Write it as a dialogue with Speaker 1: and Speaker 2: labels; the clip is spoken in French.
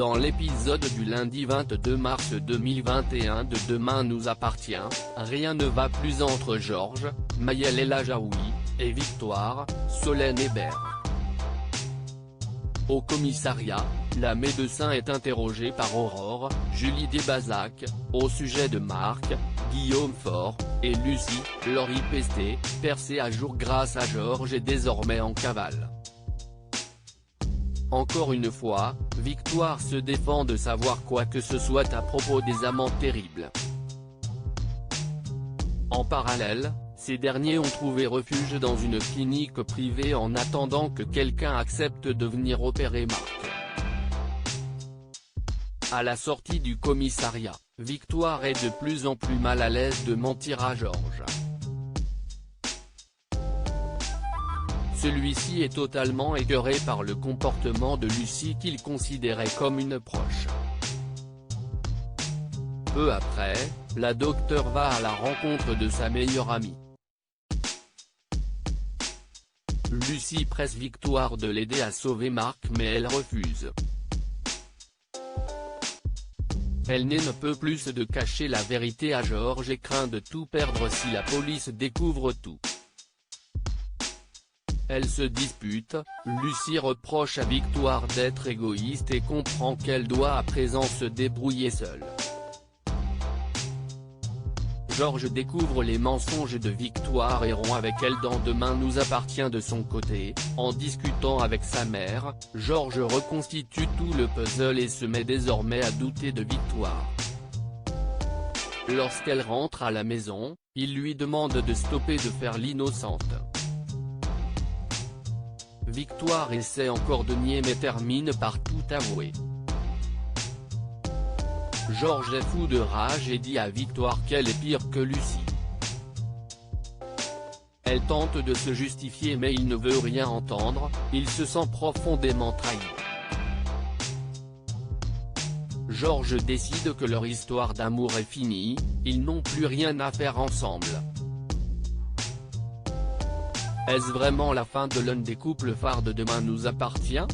Speaker 1: Dans l'épisode du lundi 22 mars 2021 de Demain nous appartient, rien ne va plus entre Georges, Maëlle El Ajaoui, et Victoire, Solène Hébert. Au commissariat, la médecin est interrogée par Aurore, Julie Desbazac, au sujet de Marc, Guillaume Faure, et Lucie, leur IPST, percée à jour grâce à Georges est désormais en cavale. Encore une fois, Victoire se défend de savoir quoi que ce soit à propos des amants terribles. En parallèle, ces derniers ont trouvé refuge dans une clinique privée en attendant que quelqu'un accepte de venir opérer Marc. À la sortie du commissariat, Victoire est de plus en plus mal à l'aise de mentir à Georges. Celui-ci est totalement écœuré par le comportement de Lucie qu'il considérait comme une proche. Peu après, la docteure va à la rencontre de sa meilleure amie. Lucie presse Victoire de l'aider à sauver Marc mais elle refuse. Elle ne peut plus de cacher la vérité à Georges et craint de tout perdre si la police découvre tout. Elle se dispute, Lucie reproche à Victoire d'être égoïste et comprend qu'elle doit à présent se débrouiller seule. Georges découvre les mensonges de Victoire et rompt avec elle dans Demain nous appartient de son côté. En discutant avec sa mère, Georges reconstitue tout le puzzle et se met désormais à douter de Victoire. Lorsqu'elle rentre à la maison, il lui demande de stopper de faire l'innocente. Victoire essaie encore de nier mais termine par tout avouer. Georges est fou de rage et dit à Victoire qu'elle est pire que Lucie. Elle tente de se justifier mais il ne veut rien entendre, il se sent profondément trahi. Georges décide que leur histoire d'amour est finie, ils n'ont plus rien à faire ensemble. Est-ce vraiment la fin de l'un des couples phares de Demain nous appartient ?